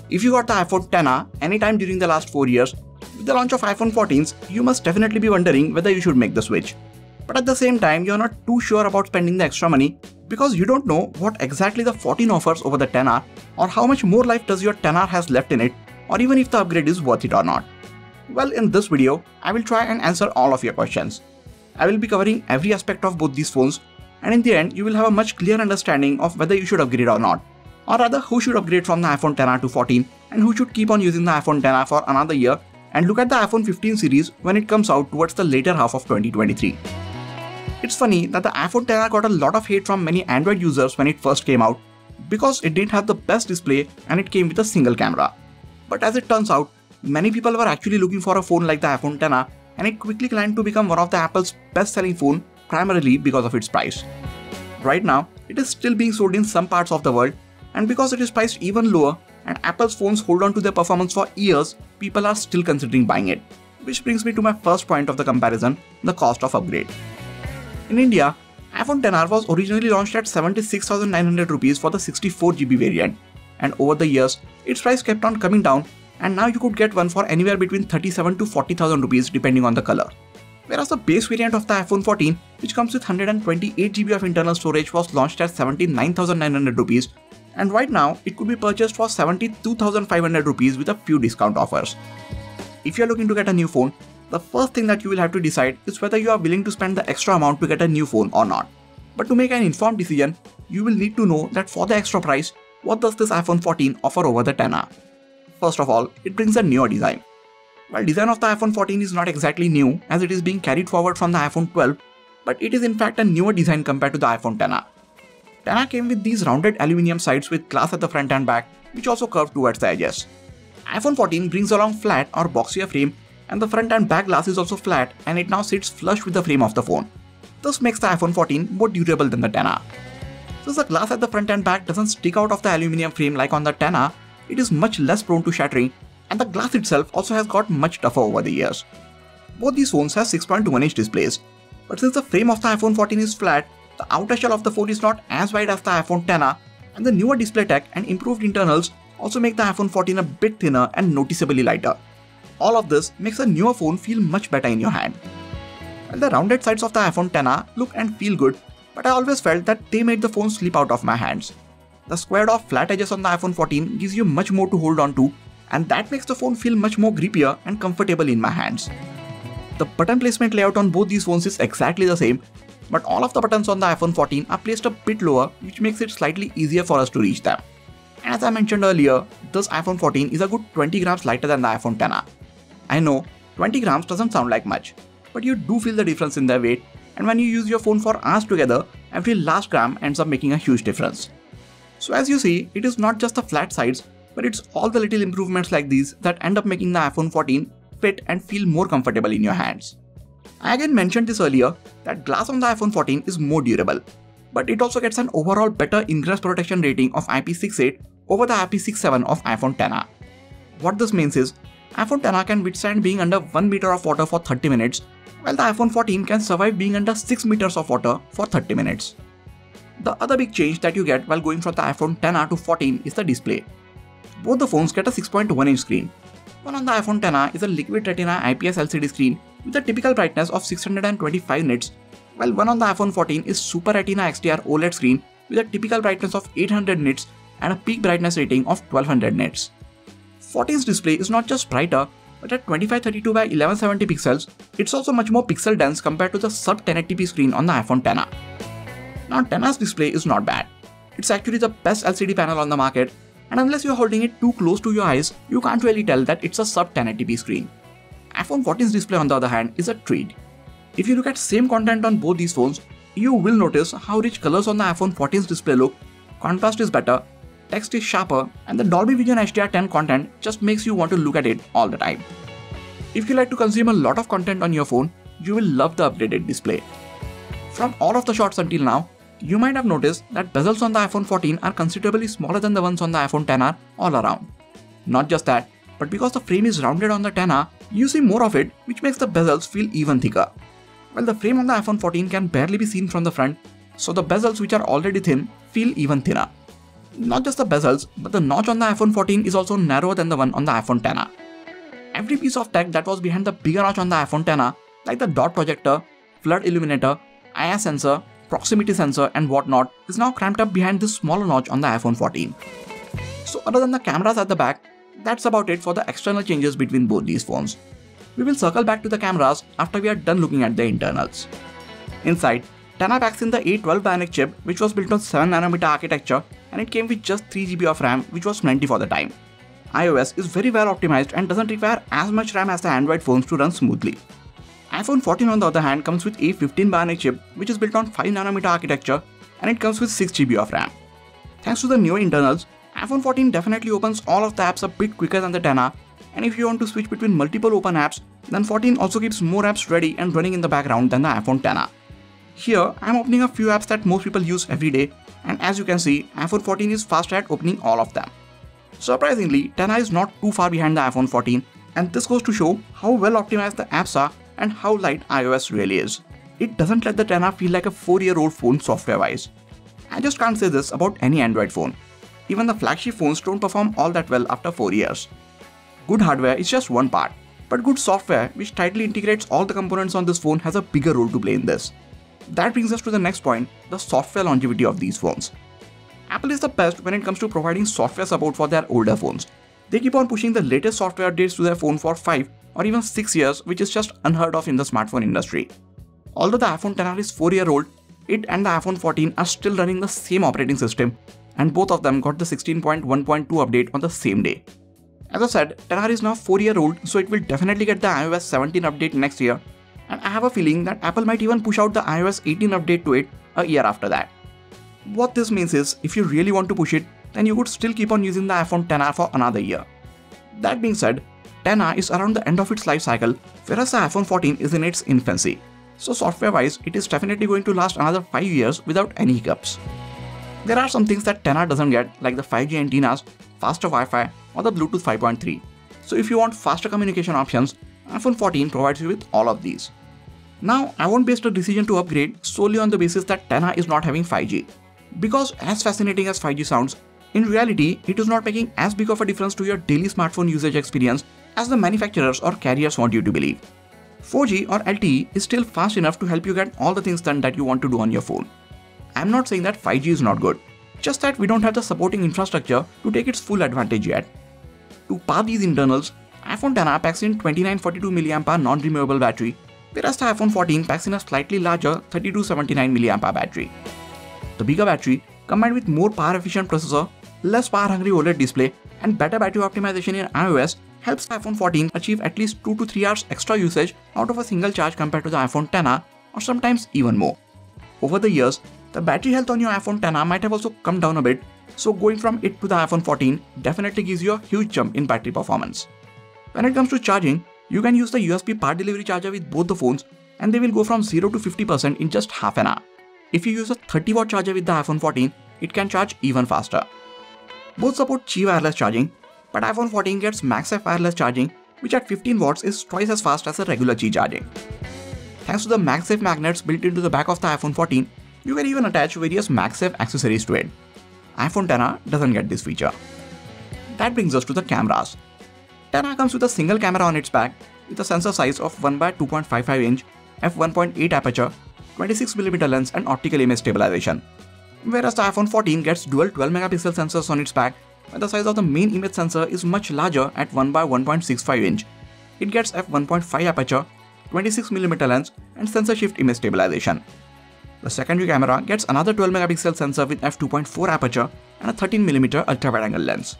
If you got the iPhone XR anytime during the last 4 years, with the launch of iPhone 14s, you must definitely be wondering whether you should make the switch. But at the same time, you're not too sure about spending the extra money because you don't know what exactly the 14 offers over the XR, or how much more life does your XR has left in it, or even if the upgrade is worth it or not. Well, in this video, I will try and answer all of your questions. I will be covering every aspect of both these phones, and in the end, you will have a much clearer understanding of whether you should upgrade or not. Or rather, who should upgrade from the iPhone XR to 14 and who should keep on using the iPhone XR for another year and look at the iPhone 15 series when it comes out towards the later half of 2023. It's funny that the iPhone XR got a lot of hate from many Android users when it first came out because it didn't have the best display and it came with a single camera. But as it turns out, many people were actually looking for a phone like the iPhone XR, and it quickly climbed to become one of the Apple's best-selling phone primarily because of its price. Right now, it is still being sold in some parts of the world, and because it is priced even lower and Apple's phones hold on to their performance for years, people are still considering buying it. Which brings me to my first point of the comparison, the cost of upgrade. In India, iPhone XR was originally launched at 76,900 rupees for the 64GB variant, and over the years, its price kept on coming down, and now you could get one for anywhere between 37 to 40,000 rupees depending on the color. Whereas the base variant of the iPhone 14, which comes with 128GB of internal storage, was launched at 79,900 rupees, and right now it could be purchased for 72,500 rupees with a few discount offers. If you are looking to get a new phone, the first thing that you will have to decide is whether you are willing to spend the extra amount to get a new phone or not. But to make an informed decision, you will need to know that for the extra price, what does this iPhone 14 offer over the XR? First of all, it brings a newer design. While design of the iPhone 14 is not exactly new as it is being carried forward from the iPhone 12, but it is in fact a newer design compared to the iPhone XR. XR came with these rounded aluminium sides with glass at the front and back, which also curved towards the edges. iPhone 14 brings along flat or boxier frame, and the front and back glass is also flat, and it now sits flush with the frame of the phone. This makes the iPhone 14 more durable than the XR. Since the glass at the front and back doesn't stick out of the aluminium frame like on the XR, it is much less prone to shattering, and the glass itself also has got much tougher over the years. Both these phones have 6.1-inch displays, but since the frame of the iPhone 14 is flat, the outer shell of the phone is not as wide as the iPhone XR, and the newer display tech and improved internals also make the iPhone 14 a bit thinner and noticeably lighter. All of this makes a newer phone feel much better in your hand. Well, the rounded sides of the iPhone XR look and feel good, but I always felt that they made the phone slip out of my hands. The squared off flat edges on the iPhone 14 gives you much more to hold on to, and that makes the phone feel much more grippier and comfortable in my hands. The button placement layout on both these phones is exactly the same, but all of the buttons on the iPhone 14 are placed a bit lower, which makes it slightly easier for us to reach them. And as I mentioned earlier, this iPhone 14 is a good 20 grams lighter than the iPhone XR. I know 20 grams doesn't sound like much, but you do feel the difference in their weight, and when you use your phone for hours together, every last gram ends up making a huge difference. So as you see, it is not just the flat sides, but it's all the little improvements like these that end up making the iPhone 14 fit and feel more comfortable in your hands. I again mentioned this earlier that glass on the iPhone 14 is more durable, but it also gets an overall better ingress protection rating of IP68 over the IP67 of iPhone XR. What this means is, iPhone XR can withstand being under 1 meter of water for 30 minutes, while the iPhone 14 can survive being under 6 meters of water for 30 minutes. The other big change that you get while going from the iPhone XR to 14 is the display. Both the phones get a 6.1-inch screen. One on the iPhone XR is a liquid retina IPS LCD screen with a typical brightness of 625 nits, while one on the iPhone 14 is Super Retina XDR OLED screen with a typical brightness of 800 nits and a peak brightness rating of 1200 nits. 14's display is not just brighter, but at 2532 by 1170 pixels, it's also much more pixel dense compared to the sub 1080p screen on the iPhone XR. Now XR's display is not bad. It's actually the best LCD panel on the market, and unless you're holding it too close to your eyes, you can't really tell that it's a sub 1080p screen. iPhone 14's display on the other hand is a treat. If you look at same content on both these phones, you will notice how rich colors on the iPhone 14's display look, contrast is better, text is sharper, and the Dolby Vision HDR10 content just makes you want to look at it all the time. If you like to consume a lot of content on your phone, you will love the upgraded display. From all of the shots until now, you might have noticed that bezels on the iPhone 14 are considerably smaller than the ones on the iPhone XR all around. Not just that, but because the frame is rounded on the XR, you see more of it, which makes the bezels feel even thicker. While the frame on the iPhone 14 can barely be seen from the front, so the bezels, which are already thin, feel even thinner. Not just the bezels, but the notch on the iPhone 14 is also narrower than the one on the iPhone XR. Every piece of tech that was behind the bigger notch on the iPhone XR, like the dot projector, flood illuminator, IR sensor, proximity sensor and whatnot, is now cramped up behind this smaller notch on the iPhone 14. So other than the cameras at the back, that's about it for the external changes between both these phones. We will circle back to the cameras after we are done looking at the internals. Inside, XR packs in the A12 Bionic chip, which was built on 7nm architecture, and it came with just 3GB of RAM, which was plenty for the time. iOS is very well optimized and doesn't require as much RAM as the Android phones to run smoothly. iPhone 14 on the other hand comes with A15 Bionic chip, which is built on 5nm architecture, and it comes with 6GB of RAM. Thanks to the newer internals, iPhone 14 definitely opens all of the apps a bit quicker than the XR, and if you want to switch between multiple open apps, then 14 also keeps more apps ready and running in the background than the iPhone XR. Here, I am opening a few apps that most people use every day, and as you can see, iPhone 14 is faster at opening all of them. Surprisingly, XR is not too far behind the iPhone 14, and this goes to show how well optimized the apps are and how light iOS really is. It doesn't let the XR feel like a 4-year-old phone software-wise. I just can't say this about any Android phone. Even the flagship phones don't perform all that well after 4 years. Good hardware is just one part, but good software which tightly integrates all the components on this phone has a bigger role to play in this. That brings us to the next point, the software longevity of these phones. Apple is the best when it comes to providing software support for their older phones. They keep on pushing the latest software updates to their phone for 5 or even 6 years, which is just unheard of in the smartphone industry. Although the iPhone XR is 4-year-old, it and the iPhone 14 are still running the same operating system, and both of them got the 16.1.2 update on the same day. As I said, XR is now 4-year-old, so it will definitely get the iOS 17 update next year, and I have a feeling that Apple might even push out the iOS 18 update to it a year after that. What this means is, if you really want to push it, then you could still keep on using the iPhone XR for another year. That being said, XR is around the end of its life cycle, whereas the iPhone 14 is in its infancy. So software-wise, it is definitely going to last another 5 years without any hiccups. There are some things that XR doesn't get, like the 5G antennas, faster Wi-Fi, or the Bluetooth 5.3. So if you want faster communication options, iPhone 14 provides you with all of these. Now, I won't base the decision to upgrade solely on the basis that XR is not having 5G. Because as fascinating as 5G sounds, in reality, it is not making as big of a difference to your daily smartphone usage experience as the manufacturers or carriers want you to believe. 4G or LTE is still fast enough to help you get all the things done that you want to do on your phone. I'm not saying that 5G is not good, just that we don't have the supporting infrastructure to take its full advantage yet. To power these internals, iPhone XR packs in 2942 mAh non-removable battery, whereas the iPhone 14 packs in a slightly larger 3279 mAh battery. The bigger battery, combined with more power-efficient processor, less power-hungry OLED display, and better battery optimization in iOS, helps the iPhone 14 achieve at least 2 to 3 hours extra usage out of a single charge compared to the iPhone XR, or sometimes even more. Over the years, the battery health on your iPhone XR might have also come down a bit, so going from it to the iPhone 14 definitely gives you a huge jump in battery performance. When it comes to charging, you can use the USB power delivery charger with both the phones, and they will go from 0 to 50% in just half an hour. If you use a 30-watt charger with the iPhone 14, it can charge even faster. Both support Qi wireless charging, but iPhone 14 gets MagSafe wireless charging, which at 15 watts is twice as fast as a regular Qi charging. Thanks to the MagSafe magnets built into the back of the iPhone 14, you can even attach various MagSafe accessories to it. iPhone XR doesn't get this feature. That brings us to the cameras. XR comes with a single camera on its back with a sensor size of 1x2.55 inch, f1.8 aperture, 26mm lens and optical image stabilization. Whereas the iPhone 14 gets dual 12MP sensors on its back, where the size of the main image sensor is much larger at 1x1.65 inch. It gets f1.5 aperture, 26mm lens and sensor shift image stabilization. The secondary camera gets another 12MP sensor with f2.4 aperture and a 13mm ultra-wide-angle lens.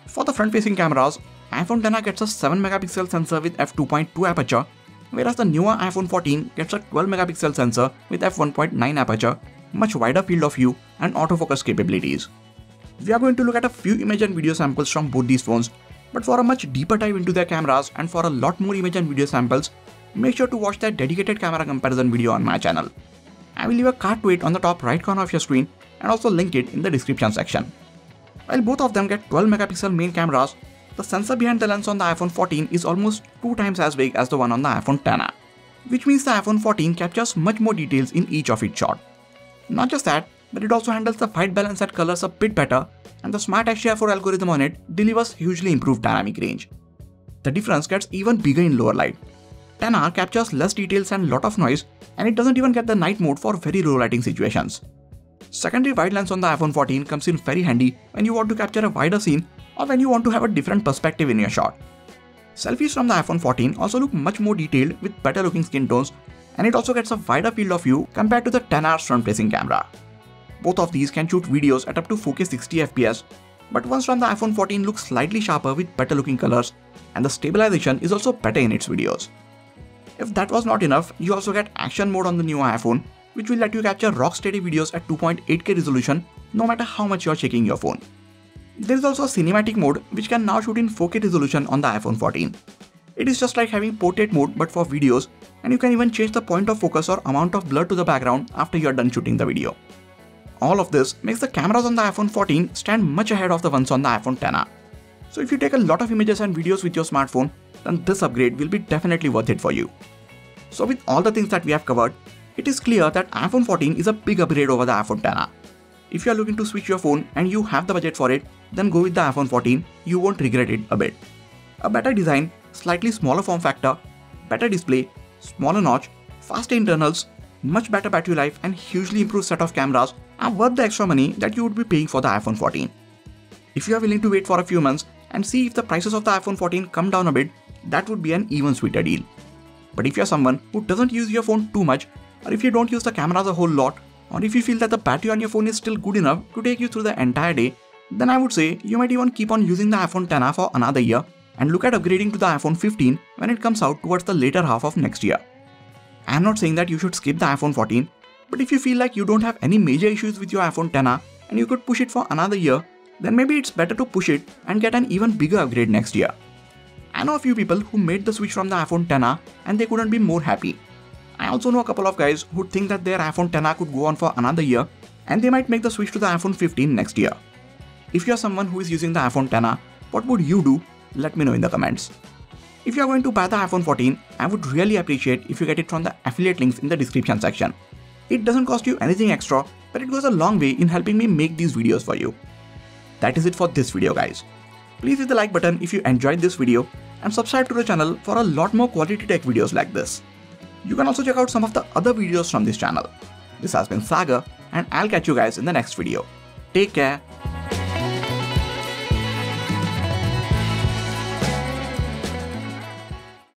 For the front-facing cameras, iPhone XR gets a 7MP sensor with f2.2 aperture, whereas the newer iPhone 14 gets a 12MP sensor with f1.9 aperture, much wider field of view and autofocus capabilities. We are going to look at a few image and video samples from both these phones, but for a much deeper dive into their cameras and for a lot more image and video samples, make sure to watch their dedicated camera comparison video on my channel. I will leave a card to it on the top right corner of your screen and also link it in the description section. While both of them get 12MP main cameras, the sensor behind the lens on the iPhone 14 is almost 2 times as big as the one on the iPhone XR, which means the iPhone 14 captures much more details in each of its shots. Not just that, but it also handles the white balance and colors a bit better, and the smart HDR4 algorithm on it delivers hugely improved dynamic range. The difference gets even bigger in lower light. 10R captures less details and lot of noise, and it doesn't even get the night mode for very low lighting situations. Secondary wide lens on the iPhone 14 comes in very handy when you want to capture a wider scene or when you want to have a different perspective in your shot. Selfies from the iPhone 14 also look much more detailed with better looking skin tones, and it also gets a wider field of view compared to the 10R front facing camera. Both of these can shoot videos at up to 4K 60fps, but ones from the iPhone 14 look slightly sharper with better looking colors, and the stabilization is also better in its videos. If that was not enough, you also get action mode on the new iPhone, which will let you capture rock steady videos at 2.8K resolution no matter how much you are shaking your phone. There is also a cinematic mode which can now shoot in 4K resolution on the iPhone 14. It is just like having portrait mode but for videos, and you can even change the point of focus or amount of blur to the background after you are done shooting the video. All of this makes the cameras on the iPhone 14 stand much ahead of the ones on the iPhone XR. So if you take a lot of images and videos with your smartphone, then this upgrade will be definitely worth it for you. So with all the things that we have covered, it is clear that iPhone 14 is a big upgrade over the iPhone XR. If you are looking to switch your phone and you have the budget for it, then go with the iPhone 14, you won't regret it a bit. A better design, slightly smaller form factor, better display, smaller notch, faster internals, much better battery life and hugely improved set of cameras are worth the extra money that you would be paying for the iPhone 14. If you are willing to wait for a few months and see if the prices of the iPhone 14 come down a bit, that would be an even sweeter deal. But if you are someone who doesn't use your phone too much, or if you don't use the cameras a whole lot, or if you feel that the battery on your phone is still good enough to take you through the entire day, then I would say you might even keep on using the iPhone XR for another year and look at upgrading to the iPhone 15 when it comes out towards the later half of next year. I am not saying that you should skip the iPhone 14, but if you feel like you don't have any major issues with your iPhone XR and you could push it for another year, then maybe it's better to push it and get an even bigger upgrade next year. I know a few people who made the switch from the iPhone XR and they couldn't be more happy. I also know a couple of guys who think that their iPhone XR could go on for another year and they might make the switch to the iPhone 15 next year. If you are someone who is using the iPhone XR, what would you do? Let me know in the comments. If you are going to buy the iPhone 14, I would really appreciate if you get it from the affiliate links in the description section. It doesn't cost you anything extra, but it goes a long way in helping me make these videos for you. That is it for this video guys. Please hit the like button if you enjoyed this video and subscribe to the channel for a lot more quality tech videos like this. You can also check out some of the other videos from this channel. This has been Sagar and I'll catch you guys in the next video. Take care.